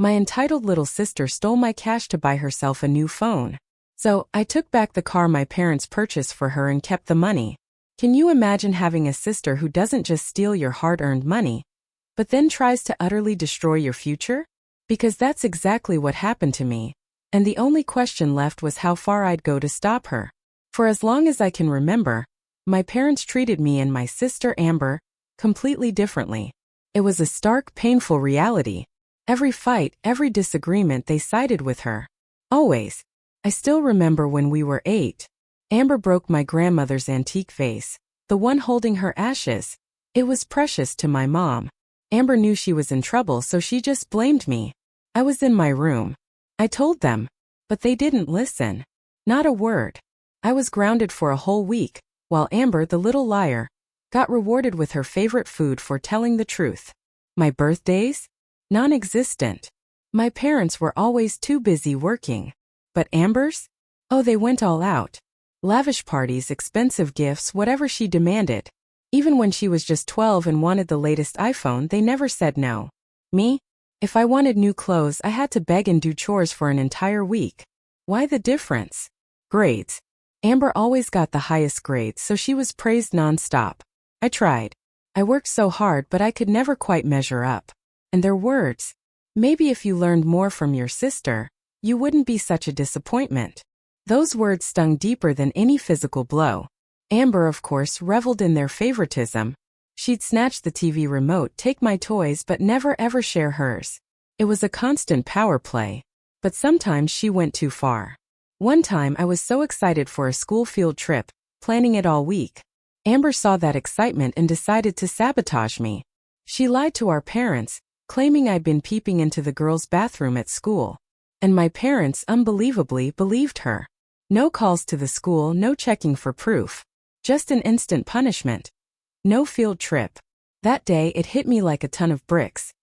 My entitled little sister stole my cash to buy herself a new phone. So, I took back the car my parents purchased for her and kept the money. Can you imagine having a sister who doesn't just steal your hard-earned money, but then tries to utterly destroy your future? Because that's exactly what happened to me. And the only question left was how far I'd go to stop her. For as long as I can remember, my parents treated me and my sister Amber completely differently. It was a stark, painful reality. Every fight, every disagreement, they sided with her. Always. I still remember when we were 8. Amber broke my grandmother's antique vase, the one holding her ashes. It was precious to my mom. Amber knew she was in trouble, so she just blamed me. I was in my room. I told them, but they didn't listen. Not a word. I was grounded for a whole week, while Amber, the little liar, got rewarded with her favorite food for telling the truth. My birthdays? Non-existent. My parents were always too busy working. But Amber's? Oh, they went all out. Lavish parties, expensive gifts, whatever she demanded. Even when she was just 12 and wanted the latest iPhone, they never said no. Me? If I wanted new clothes, I had to beg and do chores for an entire week. Why the difference? Grades. Amber always got the highest grades, so she was praised non-stop. I tried. I worked so hard, but I could never quite measure up. And their words. Maybe if you learned more from your sister, you wouldn't be such a disappointment. Those words stung deeper than any physical blow. Amber, of course, reveled in their favoritism. She'd snatch the TV remote, take my toys, but never ever share hers. It was a constant power play. But sometimes she went too far. One time I was so excited for a school field trip, planning it all week. Amber saw that excitement and decided to sabotage me. She lied to our parents, claiming I'd been peeping into the girls' bathroom at school. And my parents unbelievably believed her. No calls to the school, no checking for proof. Just an instant punishment. No field trip. That day it hit me like a ton of bricks.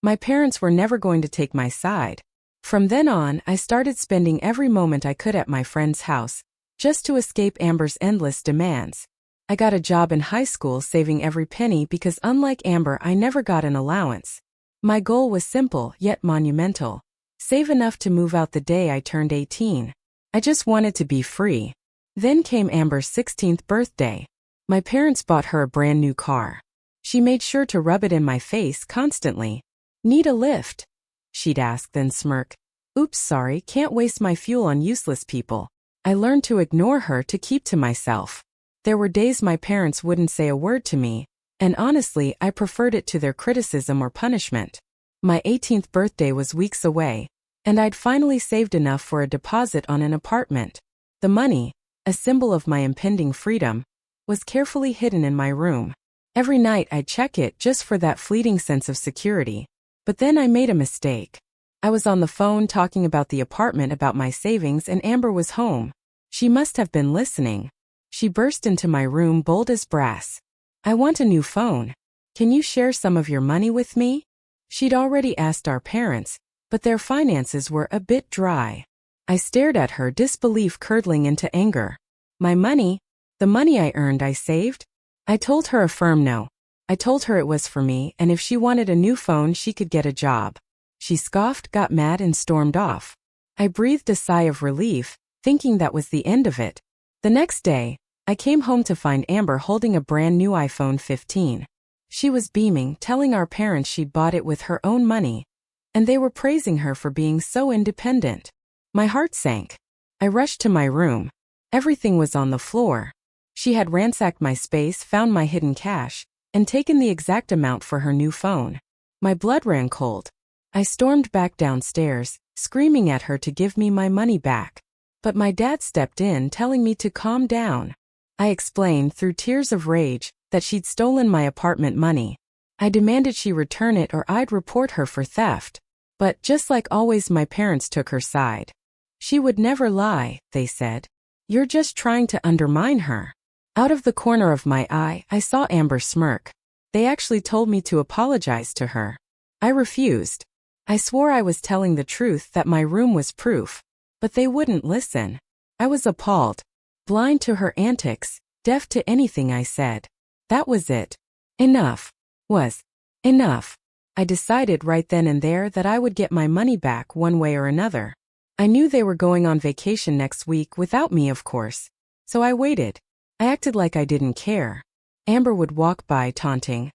My parents were never going to take my side. From then on, I started spending every moment I could at my friend's house, just to escape Amber's endless demands. I got a job in high school, saving every penny because unlike Amber, I never got an allowance. My goal was simple yet monumental. Save enough to move out the day I turned 18. I just wanted to be free. Then came Amber's 16th birthday. My parents bought her a brand new car. She made sure to rub it in my face constantly. Need a lift? She'd ask, then smirk. Oops, sorry, can't waste my fuel on useless people. I learned to ignore her to keep to myself. There were days my parents wouldn't say a word to me, and honestly, I preferred it to their criticism or punishment. My 18th birthday was weeks away, and I'd finally saved enough for a deposit on an apartment. The money, a symbol of my impending freedom, was carefully hidden in my room. Every night I'd check it just for that fleeting sense of security. But then I made a mistake. I was on the phone talking about the apartment, about my savings, and Amber was home. She must have been listening. She burst into my room bold as brass. I want a new phone. Can you share some of your money with me? She'd already asked our parents, but their finances were a bit dry. I stared at her, disbelief curdling into anger. My money? The money I earned, I saved? I told her a firm no. I told her it was for me, and if she wanted a new phone she could get a job. She scoffed, got mad, and stormed off. I breathed a sigh of relief, thinking that was the end of it. The next day, I came home to find Amber holding a brand new iPhone 15. She was beaming, telling our parents she'd bought it with her own money, and they were praising her for being so independent. My heart sank. I rushed to my room. Everything was on the floor. She had ransacked my space, found my hidden cash, and taken the exact amount for her new phone. My blood ran cold. I stormed back downstairs, screaming at her to give me my money back. But my dad stepped in, telling me to calm down. I explained, through tears of rage, that she'd stolen my apartment money. I demanded she return it or I'd report her for theft. But, just like always, my parents took her side. She would never lie, they said. You're just trying to undermine her. Out of the corner of my eye, I saw Amber smirk. They actually told me to apologize to her. I refused. I swore I was telling the truth, that my room was proof. But they wouldn't listen. I was appalled. Blind to her antics, deaf to anything I said. That was it. Enough was enough. I decided right then and there that I would get my money back one way or another. I knew they were going on vacation next week without me, of course. So I waited. I acted like I didn't care. Amber would walk by taunting,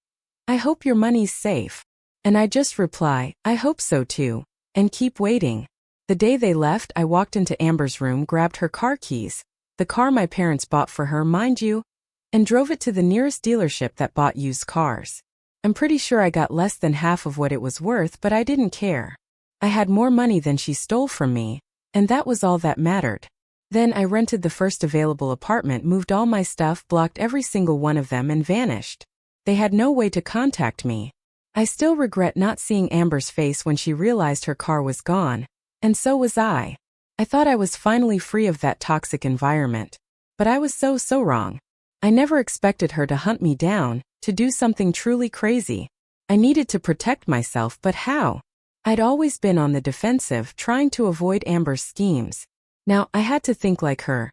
"I hope your money's safe." And I'd just reply, "I hope so too," and keep waiting. The day they left, I walked into Amber's room, grabbed her car keys, the car my parents bought for her, mind you, and drove it to the nearest dealership that bought used cars. I'm pretty sure I got less than half of what it was worth, but I didn't care. I had more money than she stole from me, and that was all that mattered. Then I rented the first available apartment, moved all my stuff, blocked every single one of them, and vanished. They had no way to contact me. I still regret not seeing Amber's face when she realized her car was gone, and so was I. I thought I was finally free of that toxic environment. But I was so wrong. I never expected her to hunt me down, to do something truly crazy. I needed to protect myself, but how? I'd always been on the defensive, trying to avoid Amber's schemes. Now I had to think like her.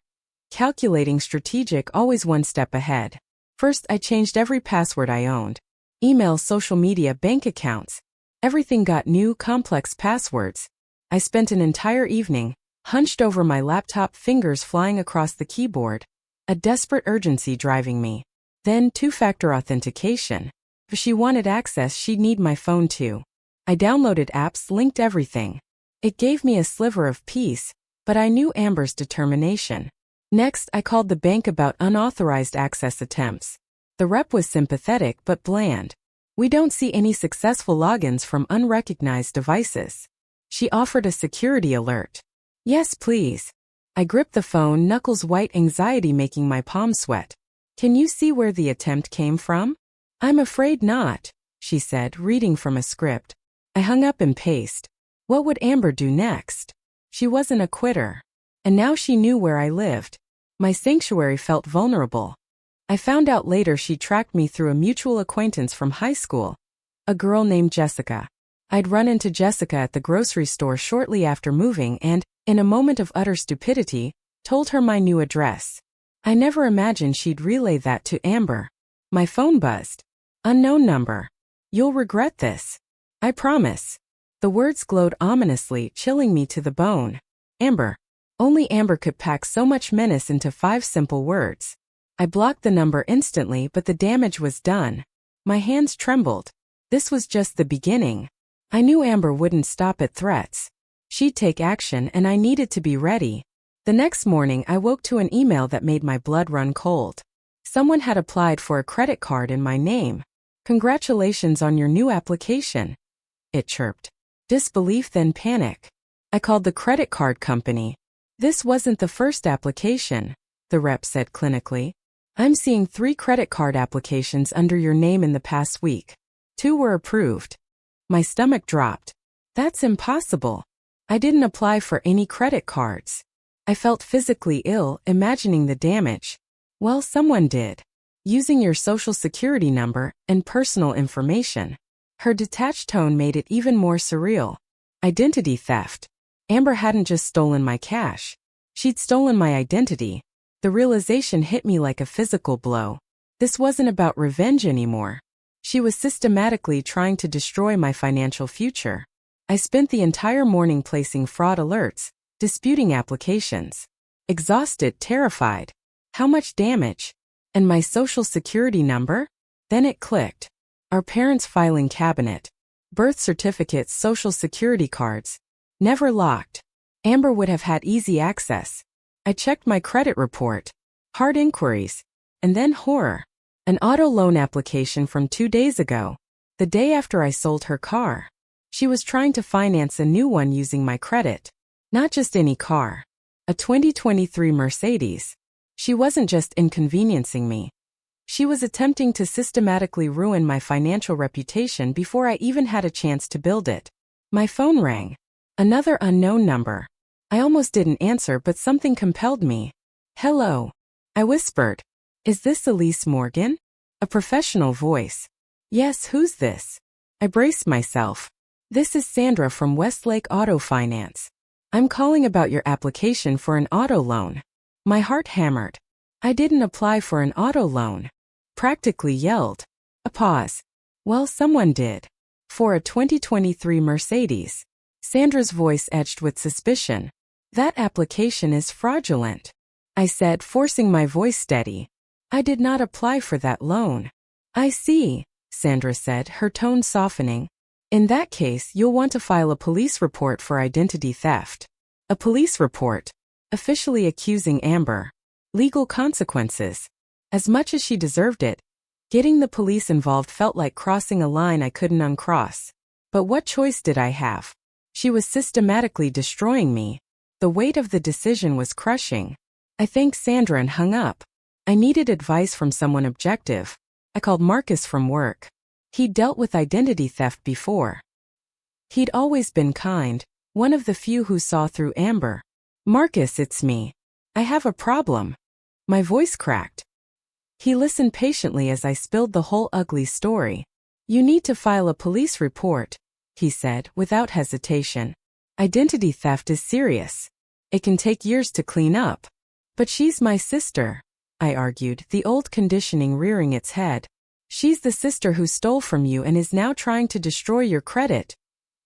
Calculating, strategic, always one step ahead. First, I changed every password I owned. Email, social media, bank accounts. Everything got new, complex passwords. I spent an entire evening, hunched over my laptop, fingers flying across the keyboard, a desperate urgency driving me. Then two-factor authentication. If she wanted access, she'd need my phone too. I downloaded apps, linked everything. It gave me a sliver of peace, but I knew Amber's determination. Next, I called the bank about unauthorized access attempts. The rep was sympathetic but bland. "We don't see any successful logins from unrecognized devices." She offered a security alert. "Yes, please." I gripped the phone, knuckles white, anxiety making my palms sweat. "Can you see where the attempt came from?" "I'm afraid not," she said, reading from a script. I hung up and paced. What would Amber do next? She wasn't a quitter. And now she knew where I lived. My sanctuary felt vulnerable. I found out later she tracked me through a mutual acquaintance from high school, a girl named Jessica. I'd run into Jessica at the grocery store shortly after moving and, in a moment of utter stupidity, told her my new address. I never imagined she'd relay that to Amber. My phone buzzed. "Unknown number. You'll regret this. I promise." The words glowed ominously, chilling me to the bone. Amber. Only Amber could pack so much menace into 5 simple words. I blocked the number instantly, but the damage was done. My hands trembled. This was just the beginning. I knew Amber wouldn't stop at threats. She'd take action, and I needed to be ready. The next morning, I woke to an email that made my blood run cold. Someone had applied for a credit card in my name. "Congratulations on your new application," it chirped. Disbelief, then panic. I called the credit card company. "This wasn't the first application," the rep said clinically. "I'm seeing 3 credit card applications under your name in the past week. 2 were approved." My stomach dropped. That's impossible. I didn't apply for any credit cards. I felt physically ill, imagining the damage. Well, someone did. Using your social security number and personal information. Her detached tone made it even more surreal. Identity theft. Amber hadn't just stolen my cash. She'd stolen my identity. The realization hit me like a physical blow. This wasn't about revenge anymore. She was systematically trying to destroy my financial future. I spent the entire morning placing fraud alerts, disputing applications. Exhausted, terrified. How much damage? And my social security number? Then it clicked. Our parents' filing cabinet. Birth certificates, social security cards. Never locked. Amber would have had easy access. I checked my credit report. Hard inquiries. And then horror. An auto loan application from 2 days ago. The day after I sold her car. She was trying to finance a new one using my credit. Not just any car. A 2023 Mercedes. She wasn't just inconveniencing me. She was attempting to systematically ruin my financial reputation before I even had a chance to build it. My phone rang. Another unknown number. I almost didn't answer, but something compelled me. "Hello," I whispered. "Is this Elise Morgan?" A professional voice. "Yes, who's this?" I braced myself. "This is Sandra from Westlake Auto Finance. I'm calling about your application for an auto loan." My heart hammered. I didn't apply for an auto loan. Practically yelled. A pause. Well, someone did. For a 2023 Mercedes. Sandra's voice edged with suspicion. That application is fraudulent, I said, forcing my voice steady. I did not apply for that loan. I see, Sandra said, her tone softening. In that case, you'll want to file a police report for identity theft. A police report. Officially accusing Amber. Legal consequences. As much as she deserved it, getting the police involved felt like crossing a line I couldn't uncross. But what choice did I have? She was systematically destroying me. The weight of the decision was crushing. I thanked Sandra and hung up. I needed advice from someone objective. I called Marcus from work. He'd dealt with identity theft before. He'd always been kind, one of the few who saw through Amber. Marcus, it's me. I have a problem. My voice cracked. He listened patiently as I spilled the whole ugly story. You need to file a police report, he said, without hesitation. Identity theft is serious. It can take years to clean up. But she's my sister, I argued, the old conditioning rearing its head. She's the sister who stole from you and is now trying to destroy your credit.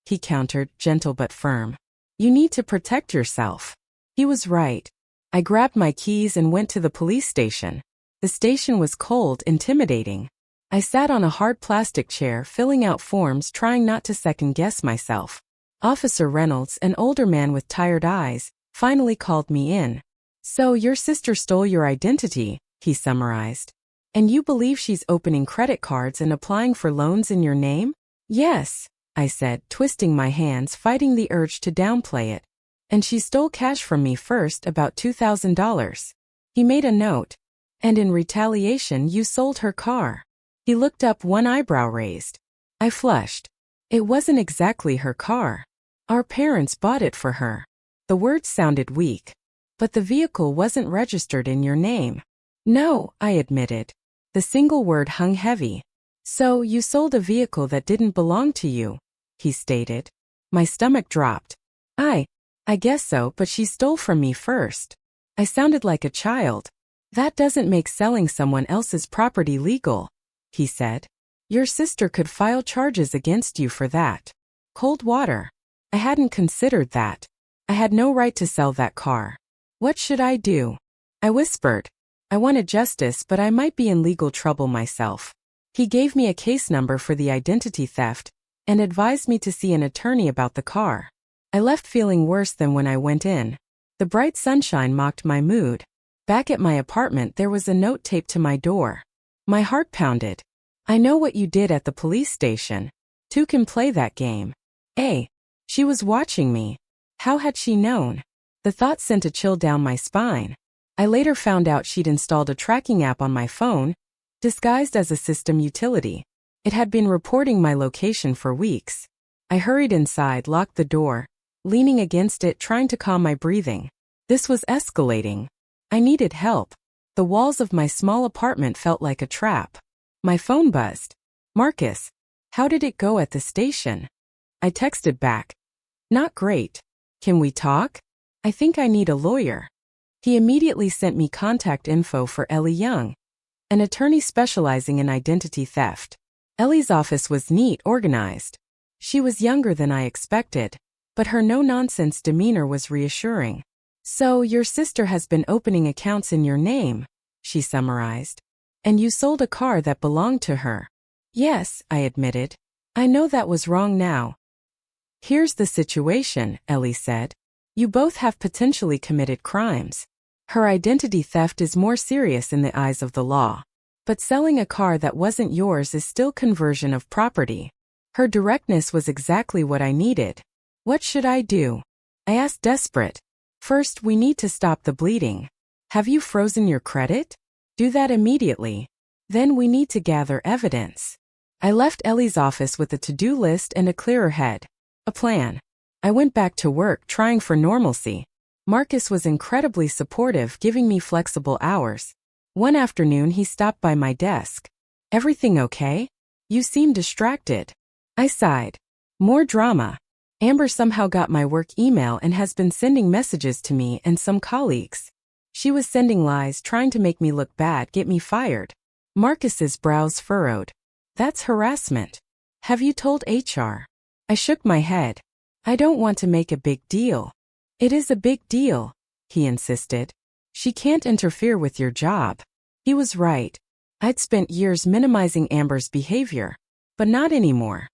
He countered, gentle but firm. You need to protect yourself. He was right. I grabbed my keys and went to the police station. The station was cold, intimidating. I sat on a hard plastic chair, filling out forms, trying not to second-guess myself. Officer Reynolds, an older man with tired eyes, finally called me in. So your sister stole your identity, he summarized. And you believe she's opening credit cards and applying for loans in your name? Yes, I said, twisting my hands, fighting the urge to downplay it. And she stole cash from me first, about $2,000. He made a note. And in retaliation you sold her car. He looked up, one eyebrow raised. I flushed. It wasn't exactly her car. Our parents bought it for her. The words sounded weak. But the vehicle wasn't registered in your name. No, I admitted. The single word hung heavy. So you sold a vehicle that didn't belong to you, he stated. My stomach dropped. I guess so, but she stole from me first. I sounded like a child. That doesn't make selling someone else's property legal, he said. Your sister could file charges against you for that. Cold water. I hadn't considered that. I had no right to sell that car. What should I do? I whispered. I wanted justice, but I might be in legal trouble myself. He gave me a case number for the identity theft and advised me to see an attorney about the car. I left feeling worse than when I went in. The bright sunshine mocked my mood. Back at my apartment, there was a note taped to my door. My heart pounded. I know what you did at the police station. Two can play that game. She was watching me. How had she known? The thought sent a chill down my spine. I later found out she'd installed a tracking app on my phone, disguised as a system utility. It had been reporting my location for weeks. I hurried inside, locked the door, leaning against it, trying to calm my breathing. This was escalating. I needed help. The walls of my small apartment felt like a trap. My phone buzzed. Marcus, how did it go at the station? I texted back. Not great. Can we talk? I think I need a lawyer. He immediately sent me contact info for Ellie Young, an attorney specializing in identity theft. Ellie's office was neat, organized. She was younger than I expected, but her no-nonsense demeanor was reassuring. So your sister has been opening accounts in your name, she summarized. And you sold a car that belonged to her. Yes, I admitted. I know that was wrong now. Here's the situation, Ellie said. You both have potentially committed crimes. Her identity theft is more serious in the eyes of the law. But selling a car that wasn't yours is still conversion of property. Her directness was exactly what I needed. What should I do? I asked, desperate. First, we need to stop the bleeding. Have you frozen your credit? Do that immediately. Then we need to gather evidence. I left Ellie's office with a to-do list and a clearer head. A plan. I went back to work, trying for normalcy. Marcus was incredibly supportive, giving me flexible hours. One afternoon he stopped by my desk. Everything okay? You seem distracted. I sighed. More drama. Amber somehow got my work email and has been sending messages to me and some colleagues. She was sending lies, trying to make me look bad, get me fired. Marcus's brows furrowed. That's harassment. Have you told HR? I shook my head. I don't want to make a big deal. It is a big deal, he insisted. She can't interfere with your job. He was right. I'd spent years minimizing Amber's behavior. But not anymore.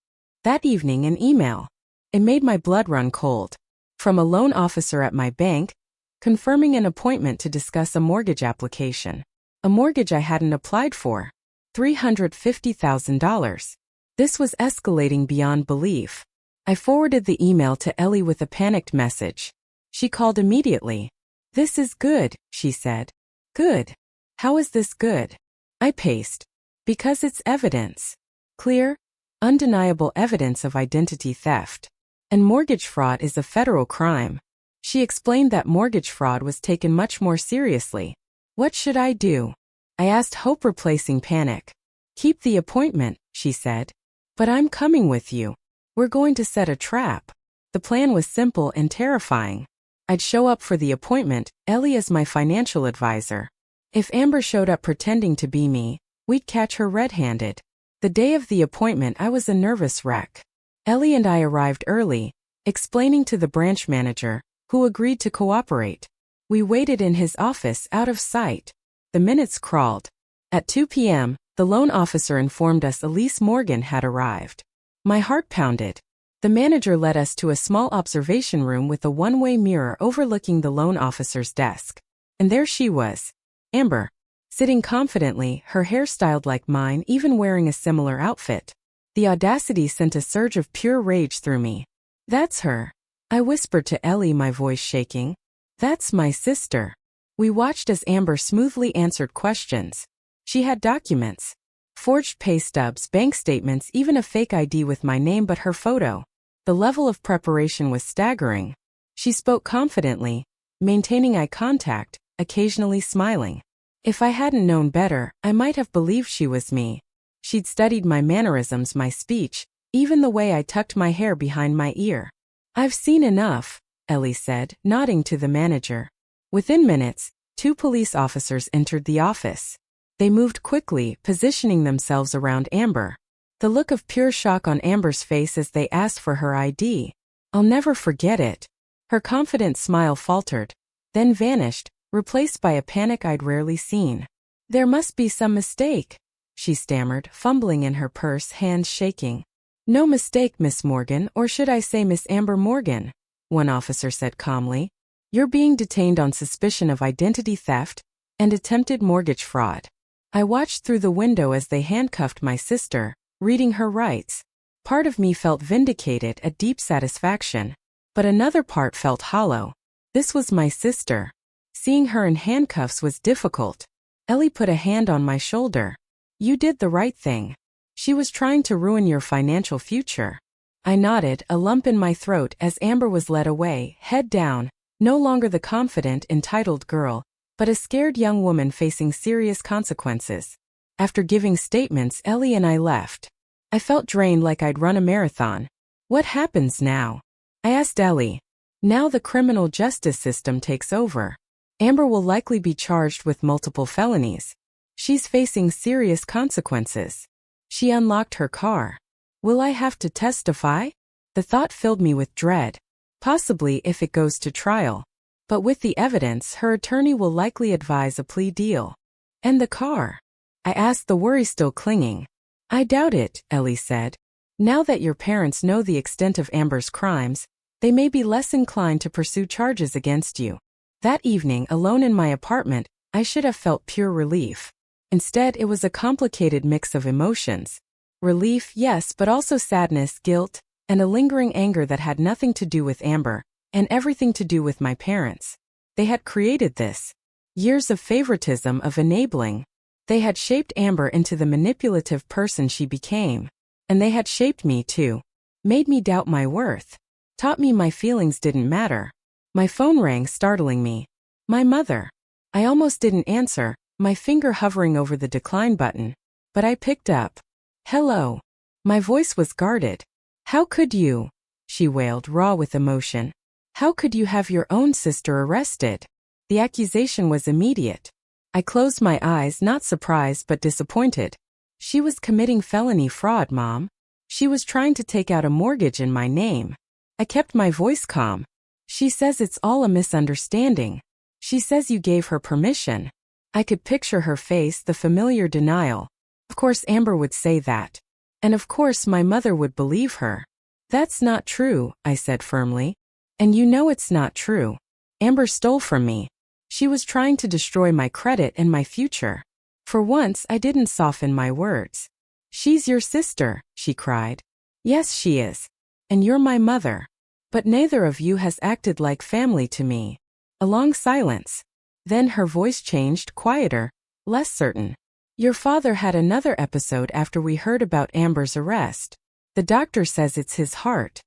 That evening, an email. It made my blood run cold. From a loan officer at my bank, confirming an appointment to discuss a mortgage application. A mortgage I hadn't applied for. $350,000. This was escalating beyond belief. I forwarded the email to Ellie with a panicked message. She called immediately. This is good, she said. Good. How is this good? I paced. Because it's evidence. Clear, undeniable evidence of identity theft. And mortgage fraud is a federal crime. She explained that mortgage fraud was taken much more seriously. What should I do? I asked, hope replacing panic. Keep the appointment, she said. But I'm coming with you. We're going to set a trap. The plan was simple and terrifying. I'd show up for the appointment, Ellie as my financial advisor. If Amber showed up pretending to be me, we'd catch her red-handed. The day of the appointment, I was a nervous wreck. Ellie and I arrived early, explaining to the branch manager, who agreed to cooperate. We waited in his office out of sight. The minutes crawled. At 2 p.m., the loan officer informed us Elise Morgan had arrived. My heart pounded. The manager led us to a small observation room with a one-way mirror overlooking the loan officer's desk. And there she was, Amber, sitting confidently, her hair styled like mine, even wearing a similar outfit. The audacity sent a surge of pure rage through me. That's her. I whispered to Ellie, my voice shaking. That's my sister. We watched as Amber smoothly answered questions. She had documents. Forged pay stubs, bank statements, even a fake ID with my name but her photo. The level of preparation was staggering. She spoke confidently, maintaining eye contact, occasionally smiling. If I hadn't known better, I might have believed she was me. She'd studied my mannerisms, my speech, even the way I tucked my hair behind my ear. I've seen enough, Ellie said, nodding to the manager. Within minutes, 2 police officers entered the office. They moved quickly, positioning themselves around Amber. The look of pure shock on Amber's face as they asked for her ID. I'll never forget it. Her confident smile faltered, then vanished, replaced by a panic I'd rarely seen. There must be some mistake, she stammered, fumbling in her purse, hands shaking. No mistake, Miss Morgan, or should I say Miss Amber Morgan, one officer said calmly. You're being detained on suspicion of identity theft and attempted mortgage fraud. I watched through the window as they handcuffed my sister, reading her rights. Part of me felt vindicated, a deep satisfaction. But another part felt hollow. This was my sister. Seeing her in handcuffs was difficult. Ellie put a hand on my shoulder. You did the right thing. She was trying to ruin your financial future. I nodded, a lump in my throat as Amber was led away, head down, no longer the confident, entitled girl, but a scared young woman facing serious consequences. After giving statements, Ellie and I left. I felt drained, like I'd run a marathon. What happens now? I asked Ellie. Now the criminal justice system takes over. Amber will likely be charged with multiple felonies. She's facing serious consequences. She unlocked her car. Will I have to testify? The thought filled me with dread. Possibly if it goes to trial. But with the evidence, her attorney will likely advise a plea deal. And the car? I asked, the worry still clinging. I doubt it, Ellie said. Now that your parents know the extent of Amber's crimes, they may be less inclined to pursue charges against you. That evening, alone in my apartment, I should have felt pure relief. Instead, it was a complicated mix of emotions. Relief, yes, but also sadness, guilt, and a lingering anger that had nothing to do with Amber, and everything to do with my parents. They had created this. Years of favoritism, of enabling. They had shaped Amber into the manipulative person she became. And they had shaped me too. Made me doubt my worth. Taught me my feelings didn't matter. My phone rang, startling me. My mother. I almost didn't answer, my finger hovering over the decline button. But I picked up. Hello. My voice was guarded. How could you? She wailed, raw with emotion. How could you have your own sister arrested? The accusation was immediate. I closed my eyes, not surprised but disappointed. She was committing felony fraud, Mom. She was trying to take out a mortgage in my name. I kept my voice calm. She says it's all a misunderstanding. She says you gave her permission. I could picture her face, the familiar denial. Of course Amber would say that. And of course my mother would believe her. That's not true, I said firmly. And you know it's not true. Amber stole from me. She was trying to destroy my credit and my future. For once I didn't soften my words. She's your sister, she cried. Yes, she is. And you're my mother. But neither of you has acted like family to me. A long silence. Then her voice changed, quieter, less certain. Your father had another episode after we heard about Amber's arrest. The doctor says it's his heart.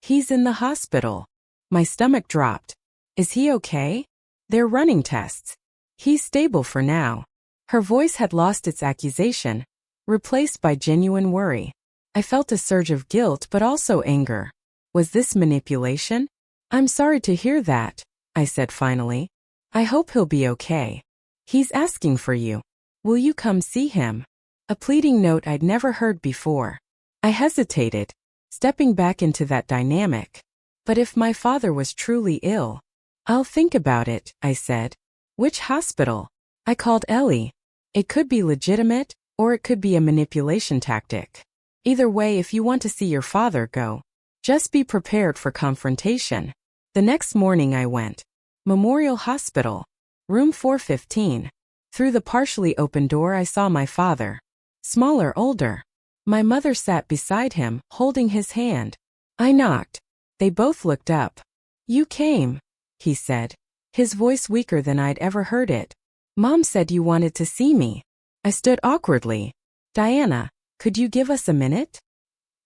He's in the hospital. My stomach dropped. Is he okay? They're running tests. He's stable for now. Her voice had lost its accusation, replaced by genuine worry. I felt a surge of guilt but also anger. Was this manipulation? I'm sorry to hear that, I said finally. I hope he'll be okay. He's asking for you. Will you come see him? A pleading note I'd never heard before. I hesitated, stepping back into that dynamic. But if my father was truly ill, I'll think about it, I said. Which hospital? I called Ellie. It could be legitimate, or it could be a manipulation tactic. Either way, if you want to see your father, go. Just be prepared for confrontation. The next morning I went. Memorial Hospital. Room 415. Through the partially open door I saw my father. Smaller, older. My mother sat beside him, holding his hand. I knocked. They both looked up. You came, he said, his voice weaker than I'd ever heard it. Mom said you wanted to see me. I stood awkwardly. Diana, could you give us a minute?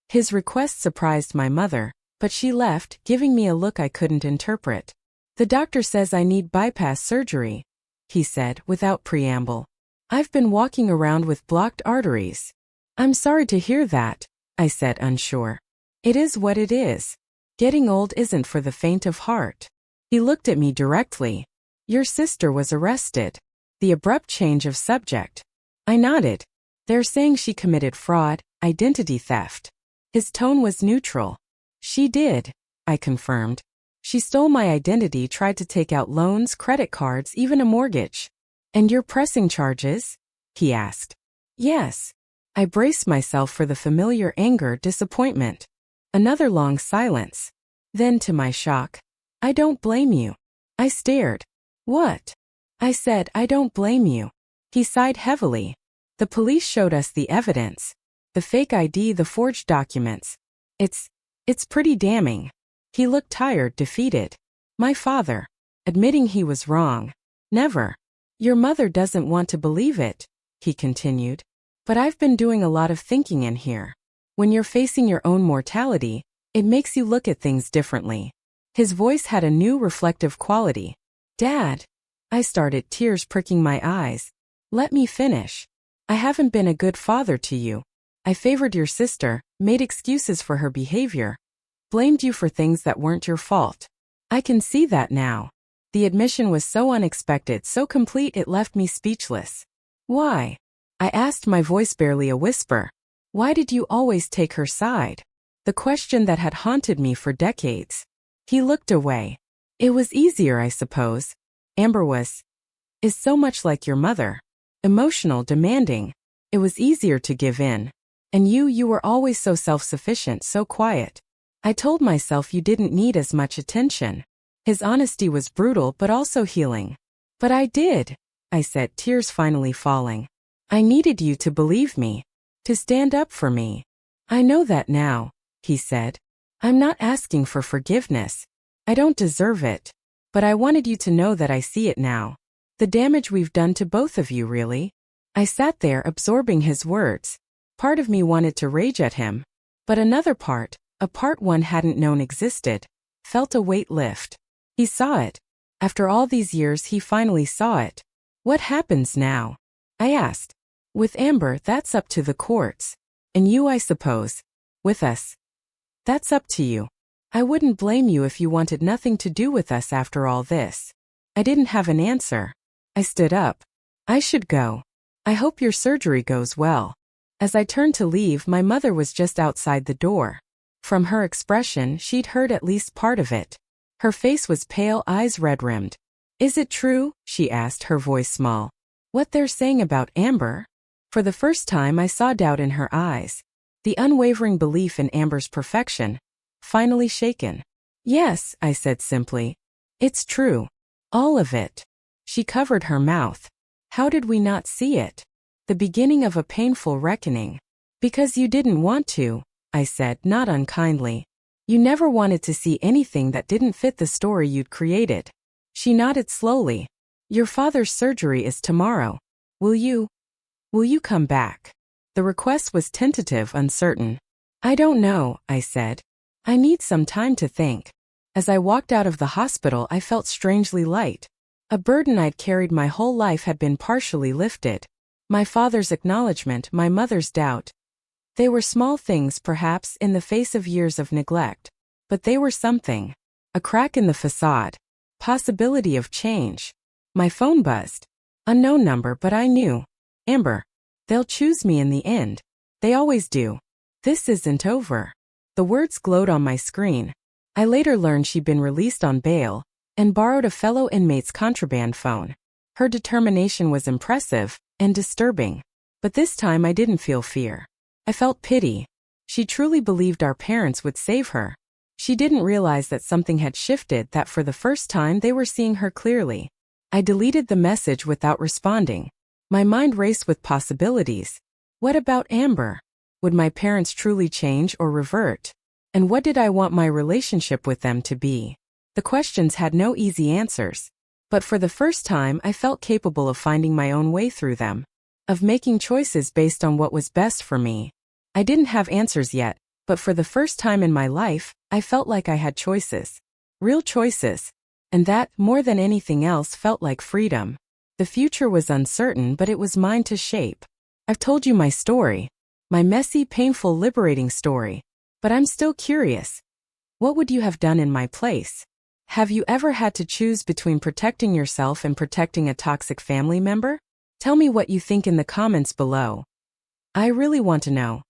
His request surprised my mother, but she left, giving me a look I couldn't interpret. The doctor says I need bypass surgery, he said without preamble. I've been walking around with blocked arteries. I'm sorry to hear that, I said unsure. It is what it is. Getting old isn't for the faint of heart. He looked at me directly. Your sister was arrested. The abrupt change of subject. I nodded. They're saying she committed fraud, identity theft. His tone was neutral. She did, I confirmed. She stole my identity, tried to take out loans, credit cards, even a mortgage. And you're pressing charges? He asked. Yes. I braced myself for the familiar anger, disappointment. Another long silence. Then, to my shock, I don't blame you. I stared. What? I said, I don't blame you. He sighed heavily. The police showed us the evidence. The fake ID, the forged documents. It's pretty damning. He looked tired, defeated. My father. Admitting he was wrong. Never. Your mother doesn't want to believe it, he continued. But I've been doing a lot of thinking in here. When you're facing your own mortality, it makes you look at things differently. His voice had a new reflective quality. Dad. I started, tears pricking my eyes. Let me finish. I haven't been a good father to you. I favored your sister, made excuses for her behavior. Blamed you for things that weren't your fault. I can see that now. The admission was so unexpected, so complete it left me speechless. Why? I asked, my voice barely a whisper. Why did you always take her side? The question that had haunted me for decades. He looked away. It was easier, I suppose. Amber is so much like your mother. Emotional, demanding. It was easier to give in. And you were always so self-sufficient, so quiet. I told myself you didn't need as much attention. His honesty was brutal but also healing. But I did, I said, tears finally falling. I needed you to believe me, to stand up for me. I know that now, he said. I'm not asking for forgiveness. I don't deserve it. But I wanted you to know that I see it now. The damage we've done to both of you, really. I sat there absorbing his words. Part of me wanted to rage at him. But another part, a part one hadn't known existed, felt a weight lift. He saw it. After all these years he finally saw it. What happens now? I asked. With Amber, that's up to the courts. And you, I suppose. With us. That's up to you. I wouldn't blame you if you wanted nothing to do with us after all this. I didn't have an answer. I stood up. I should go. I hope your surgery goes well. As I turned to leave, my mother was just outside the door. From her expression, she'd heard at least part of it. Her face was pale, eyes red-rimmed. "Is it true?" she asked, her voice small. "What they're saying about Amber?" For the first time, I saw doubt in her eyes. The unwavering belief in Amber's perfection, finally shaken. "Yes," I said simply. "It's true. All of it." She covered her mouth. "How did we not see it? The beginning of a painful reckoning." "Because you didn't want to," I said, not unkindly. "You never wanted to see anything that didn't fit the story you'd created." She nodded slowly. "Your father's surgery is tomorrow. Will you come back?" The request was tentative, uncertain. "I don't know," I said. "I need some time to think." As I walked out of the hospital, I felt strangely light. A burden I'd carried my whole life had been partially lifted. My father's acknowledgement, my mother's doubt. They were small things, perhaps, in the face of years of neglect. But they were something. A crack in the facade. Possibility of change. My phone buzzed. Unknown number, but I knew. Amber. They'll choose me in the end. They always do. This isn't over. The words glowed on my screen. I later learned she'd been released on bail and borrowed a fellow inmate's contraband phone. Her determination was impressive and disturbing. But this time I didn't feel fear. I felt pity. She truly believed our parents would save her. She didn't realize that something had shifted, that for the first time they were seeing her clearly. I deleted the message without responding. My mind raced with possibilities. What about Amber? Would my parents truly change or revert? And what did I want my relationship with them to be? The questions had no easy answers. But for the first time, I felt capable of finding my own way through them. Of making choices based on what was best for me. I didn't have answers yet, but for the first time in my life, I felt like I had choices. Real choices. And that, more than anything else, felt like freedom. The future was uncertain, but it was mine to shape. I've told you my story. My messy, painful, liberating story. But I'm still curious. What would you have done in my place? Have you ever had to choose between protecting yourself and protecting a toxic family member? Tell me what you think in the comments below. I really want to know.